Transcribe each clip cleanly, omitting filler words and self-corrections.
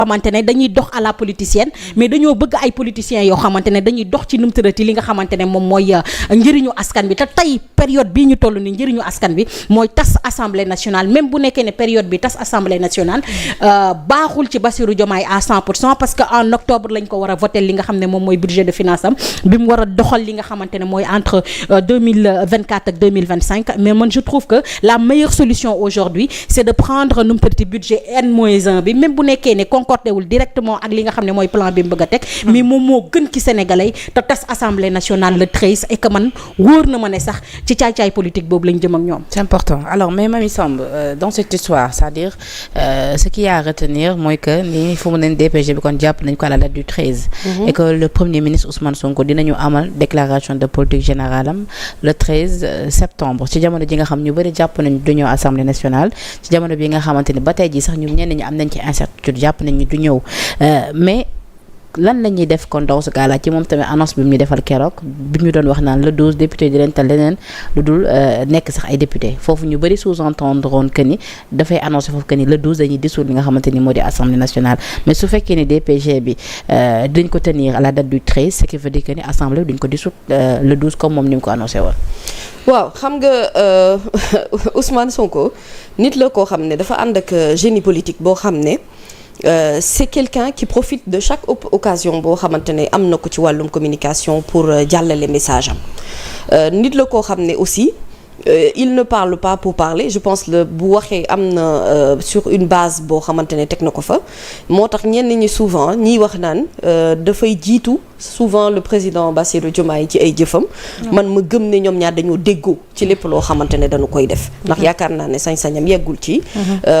xamante ne dañuy dox à la politicienne mais dañoo bëgg ay politiciens yoo xamante ne dañuy dox ci numtërati li nga xamante ne moom mooy njëriñu askan bi te tey période bii ñu toll ni njëriñu askan bi mooy tas assemblée nationale même bu nekkee ne période bi tas assemblée nationale baaxul ci Bassirou Diomaye à 100% parce que en octobre lañ ko war a voter li nga xam ne moom mooy budget de finance am bi mu war a doxal li nga xamante ne mooy entre 2024 ak 2025 mais man je trouve que la meilleure solution aujourd'hui c'est de prendre numtërati budget N-1 bi même bu nekkee ne concordé wul directement ak li nga xam ne mooy plan bi mu bëgg a teg mais moom moo gën ci sénégalais te tas assemblée nationale le 13 et que man wóor na ma ne sax ci caay-caay politique boobu lañ jëm ak ñoom. C'est important alors mais Mamy Samb dans cette histoire c'est-à-dire ce qu'il y a à retenir mooy que ni fu mu ne DPG bi kon jàpp nañ ko à la date du 13 et que le premier ministre Ousmane Sonko dinañu amal déclaration de politique générale am le 13 septembre ci jamono ji nga xam ñu bëri jàpp nañ du ñëw assemblée nationale ci jamono bi nga xamante ni ba tey ji sax ñu ñenn ñi am nañ ci incertitude jàpp nañ ni du ñëw mais lan la ñuy def kon dans ce cas-là ci moom tamit annonce bi mu ñu defal keroog bi ñu doon wax naan le 12 député di leen tal leneen lu dul nekk sax ay député foofu ñu bëri sous-entendre que ni dafay annoncé foofu que ni le 12 dañuy dissoudre li nga xamante ni moo di assemblée nationale mais su fekkee ni DPG bi dañ ko tenir à la date du 13 ce qui veut dire que ni assemblée bi duñ ko dissoudre le 12 comme moom ni mu ko annoncé woon. waaw xam nga Ousmane Sonko nit la koo xam ne dafa ànd ak génie politique boo xam ne. C'est quelqu'un qui profite de chaque occasion boo xamante ne am na ko ci wàllum communication pour jàllale message am nit la koo xam ne aussi il ne parle pas pour parler je pense le bu waxee am na sur une base boo xamante ne teg na ko fa moo tax ñenn ñi souvent ñiy wax naan dafay jiitu souvent le président Bassirou Diomaye ci ay jëfam man ma gëm ne ñoom ñaar dañoo déggoo ci lépp loo xamante ne dañu koy def ndax yaakaar naa ne sañ-sañam yeggul ci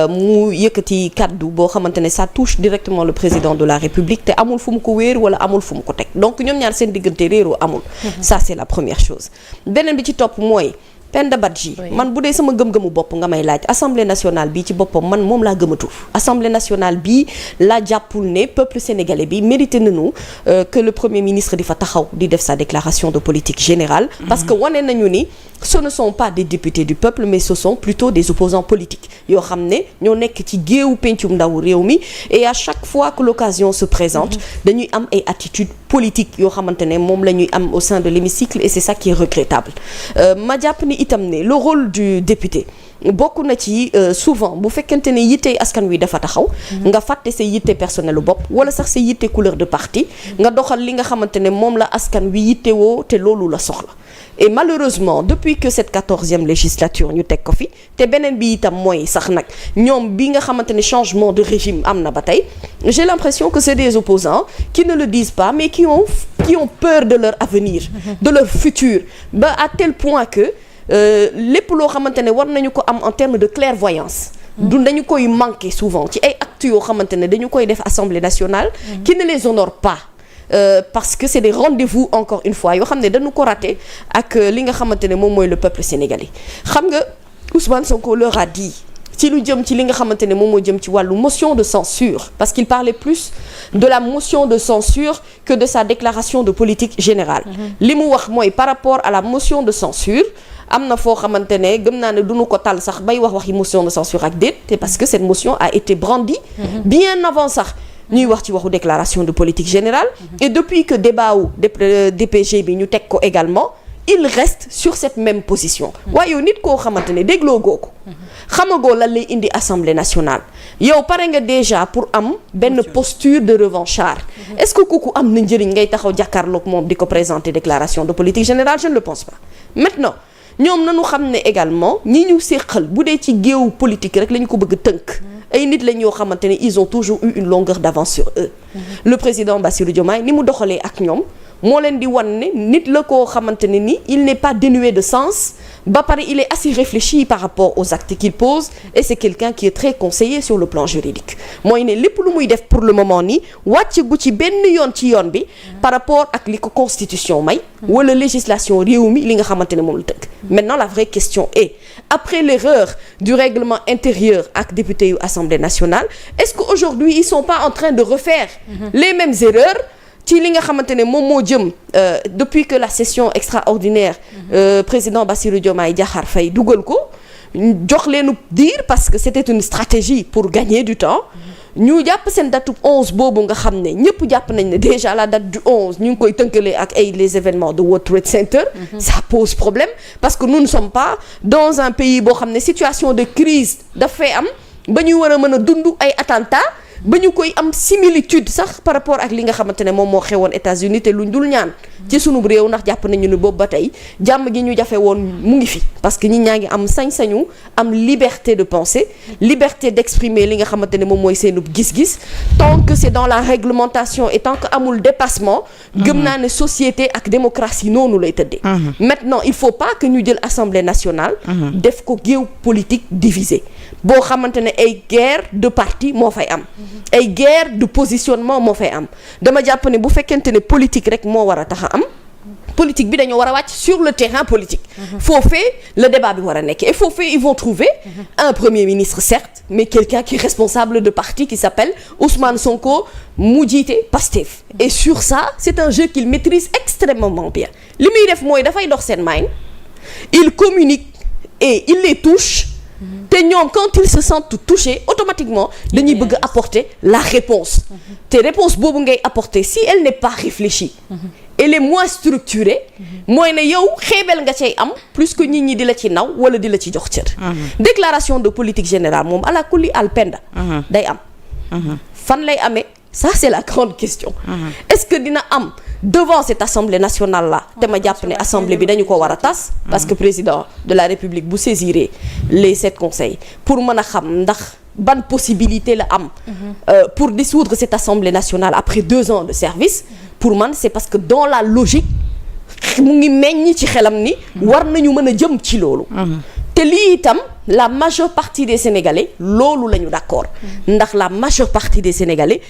mu yëkkati kaddu boo xamante ne ça touche directement le président de la République te amul fu mu ko wéer wala amul fu mu ko teg donc ñoom ñaar seen diggante réeroo amul ça c'est la première chose beneen bi ci topp mooy Penda Badji man bu dee sama gëm-gëmu bopp nga may laaj assemblée nationale bi ci boppam man moom laa gëmatul assemblée nationale bi laa jàppul ne peuple sénégalais bi mérité nañu que le premier ministre di fa taxaw di def sa déclaration de politique générale parce que wane nañu ni ce ne sont pas des députés du peuple mais ce sont plutôt des opposants politiques yoo xam ne ñoo nekk ci géewu pencum ndaw réew mi et à chaque fois que l'occasion se présente dañuy am ay attitudes politiques yoo xamante ne moom la ñuy am au sein de l'hémicycle et c'est ça qui est regrettable ma jàpp ni itam ne le rôle du député bokk na ci souvent bu fekkente ne yitte askan wi dafa taxaw nga fàtte sa yitte personnel u bopp wala sax sa yitte couleur de parti nga doxal li nga xamante ne moom la askan wi yitte woo te loolu la soxla et malheureusement depuis que cette 14e législature ñu teg ko fi te beneen bi itam mooy sax nag ñoom bi nga xamante ne changement de régime am na ba tey j'ai l'impression que c'est des opposants qui ne le disent pas mais qui ont peur de leur avenir de leur futur ba à tel point que lépp loo xamante ne war nañu ko am en termes de clairvoyance dañu koy manquer souvent ci ay actes yoo xamante ne dañu koy def Assemblée nationale qui ne les honore pas parce que c'est des rendez-vous encore une fois yoo xam ne dañu ko raté ak li nga xamante ne moom mooy le peuple sénégalais xam nga Ousmane Sonko leur a dit ci lu jëm ci li nga xamante ne moom moo jëm ci wàllu motion de censure parce qu'il parlait plus de la motion de censure que de sa déclaration de politique générale li mu wax mooy par rapport à la motion de censure am na foo xamante ne gëm naa ne duñu ko tal sax bay waxi motion de censure ak déet te parce que cette motion a été brandie bien avant sax ñuy wax ci waxu déclaration de politique générale et depuis que débat wu DPG bi ñu teg ko également il reste sur cette même position waaye yow nit koo xamante ne dégloo goo ko xamagoo lan lay indi assemblée nationale yow pare nga déjà pour am benn posture de revanchard est-ce que kooku am na njëriñ ngay taxaw jàkkaarloog moom di ko présenter déclaration de politique générale je ne le pense pas maintenant ñoom nañu xam ne également ñi ñu séqal bu dee ci géewu politique rek la ñu ko bëgg tënk ay nit lañ yoo xamante ne ils ont toujours eu une longueur d'avance sur eux le président Bassirou Diomaye ni mu doxalee ak ñoom moo leen di wan ne nit la koo xamante ne ni il n'est pas dénué de sens ba pare il est assez réfléchi par rapport aux actes qu'il pose et c'est quelqu'un qui est très conseillé sur le plan juridique mooy ne lépp lu muy def pour le moment nii wàcc gu ci benn yoon ci yoon bi par rapport ak li ko constitution may wala législation réew mi li nga xamante ne moom la tënk maintenant la vraie question est après l'erreur du règlement intérieur ak député yu Assemblée nationale est-ce qu'aujourd'hui ils sont pas en train de refaire les mêmes erreurs ci li nga xamante ne moom moo jëm depuis que la session extraordinaire président Bassirou Diomaye Diakhar Faye dugal ko jox leenu diir parce que c'était une stratégie pour gagner du temps ñu jàpp seen datu 11 boobu nga xam ne ñëpp jàpp nañ ne déjà la date du 11 ñu ngi koy tënkale ak les événements de World Trade Center. Ça pose problème parce que nous ne sommes pas dans un pays boo xam ne situation de crise dafay am ba ñuy war a mën a dund ay attentats ba ñu koy am similitude sax par rapport ak li nga xamante ne moom moo xewoon États-Unis te luñ dul ñaan ci sunu réew ndax jàpp nañu ne boobu ba tey jàmm gi ñu jafe woon mu ngi fi parce que ñi ñaa ngi am sañ-sañu am liberté de penser liberté d'exprimer li nga xamante ne moom mooy seenub gis-gis tant que c'est dans la réglementation et tant que amul dépassement gëm naa ne société ak démocratie noonu lay tëddee maintenant il faut pas que ñu jël Assemblée nationale def ko géew politique divisé boo xamante ne ay guerre de parti moo fay am ay guerre de positionnement moo fay am dama jàpp ne bu fekkente ne politique rek moo war a tax a am politique bi dañoo war a wàcc sur le terrain politique foofee le débat bi war a nekk et foofee ils vont trouver un premier ministre certes mais quelqu'un qui est responsable de parti qui s'appelle Ousmane Sonko mu jiite Pastef et sur ça c'est un jeu qu'il maîtrise extrêmement bien li muy def mooy dafay dox seen main il communique et il les touche te ñoom quand ils se sentent touchés automatiquement dañuy bëgg apporter la réponse te réponse boobu ngay apporter si elle n'est pas réfléchie elle est moins structurée mooy ne yow xeebel nga cay am plus que nit ñi di la ci naw wala di la ci jox cër déclaration de politique générale moom ala kulli alpenda day am fan lay amee ça c'est la grande question est-ce que dina am devant cette assemblée nationale là te ma jàpp ne assemblée bi dañu ko war a tas parce que président de la république bu saisiré les 7 conseils pour mën a xam ndax ban possibilité la am pour dissoudre cette assemblée nationale après 2 ans de service pour man c'est parce que dans la logique mu ngi meññ ci xelam ni war nañu mën a jëm ci loolu te lii itam la majeure partie des Sénégalais loolu la ñu d'accord ndax la majeure partie des Sénégalais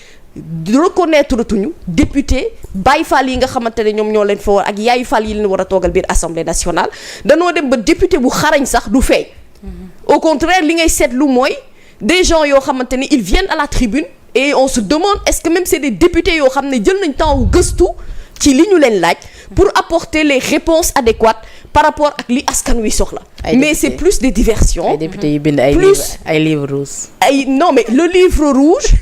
reconnaître tuñu député Baye Fall yi nga xamante ne ñoom ñoo leen fa war ak Yaay Fall yi leen war a toogal biir assemblée nationale danoo dem ba député bu xarañ sax du feeñ au contraire li ngay seetlu mooy des gens yoo xamante ne ils viennent à la tribune et on se demande est-ce que même c'est des députés yoo xam ne jël nañ temps wu gëstu ci li ñu leen laaj pour apporter les réponses adéquates par rapport ak li askan wi soxla mais c'est plus des diversions ay députés yu bind ay livres rouges non mais le livre rouge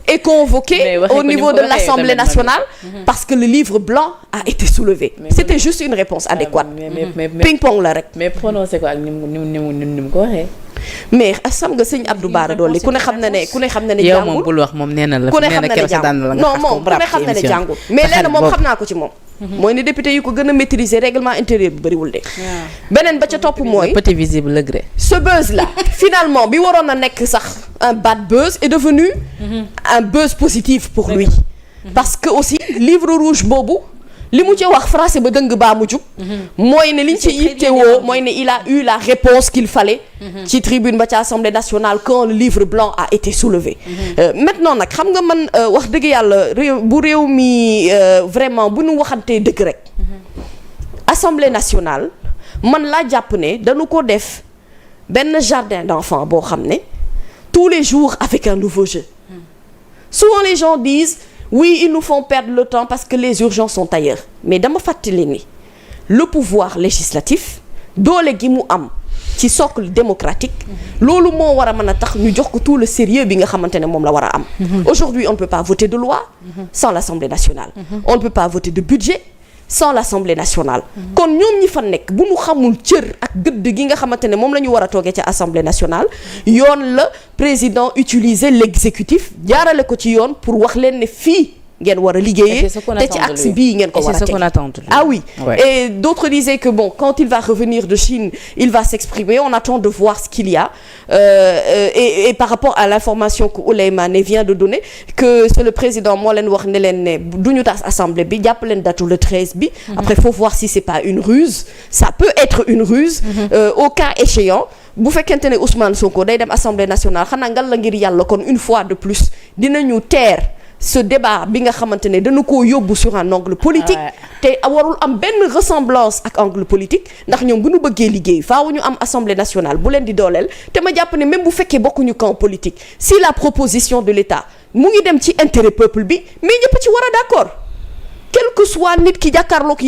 est convoqué au niveau de l'Assemblée nationale parce que le livre blanc a été soulevé c'était juste une réponse adéquate ping-pong la rek mais prononcé ko ak ni mu ko waxee mais xam nga sëñ Abdou Bara Dolly ku ne xam na ne jàngul yow moom bul wax moom nee na la ku ne xam na ne jàngul non moom ku ne xam na ne jàngul mais lenn moom xam naa ko ci moom mooy ne député yu ko gën a maîtriser règlement intérieur bi bëriwul de beneen ba ca topp mooy petit visible le gré ce buzz là finalement bi waroon a nekk sax un bad buzz est devenu un buzz positif pour lui parce que aussi livre rouge boobu li mu ci wax français ba dëng baa mu jub mooy ne liñ ci yittewoo mooy ne il a eu la réponse qu'il fallait ci tribune ba ci Assemblée nationale quand le livre blanc a été soulevé maintenant nag xam nga man wax dëgg yàlla bu réew mi vraiment bu ñu waxantee dëgg rek Assemblée nationale man laa jàpp ne dañu ko def benn jardin d'enfants boo xam ne tous les jours avec un nouveau jeu souvent les gens disent oui ils nous font perdre le temps parce que les urgences sont ailleurs mais dama fàttali ni le pouvoir législatif doole gi mu am ci socle démocratique loolu moo war a mën a tax ñu jox ko tout le sérieux bi nga xamante ne moom la war a am aujourd'hui on ne peut pas voter de loi sans l'Assemblée nationale on ne peut pas voter de budget sans l'Assemblée nationale kon ñoom ñi fa nekk bu ñu xamul cër ak gëdd gi nga xamante ne moom la ñu war a toogee ca Assemblée nationale yoon la président utiliser l'exécutif jaarale ko ci yoon pour wax leen ne fii ngeen war a liggéeyee te ci axe bii ngeen ko war a teg ah oui et d'autres disaient que bon quand il va revenir de Chine il va s'exprimer on attend de voir ce qu'il y a et par rapport à l'information que Ouleymane vient de donner que c'est le président moo leen wax ne leen ne du ñu tas assemblée bi jàpp leen datu le 13 bi après faut voir si c'est pas une ruse ça peut être une ruse au cas échéant bu fekkente ne Ousmane Sonko day dem assemblée nationale xanaa ngal la ngir yàlla kon une fois de plus dinañu teer ce débat bi nga xamante ne dañu koo yóbbu sur un angle politique te warul am benn ressemblance ak angle politique ndax ñoom bu ñu bëggee liggéey faaw ñu am assemblée nationale bu leen di dooleel te ma jàpp ne même bu fekkee bokkuñu camp politique si la proposition de l'État mu ngi dem ci intérêt peuple bi mais ñëpp ci war a d'accord quel que soit nit ki jàkkaarloog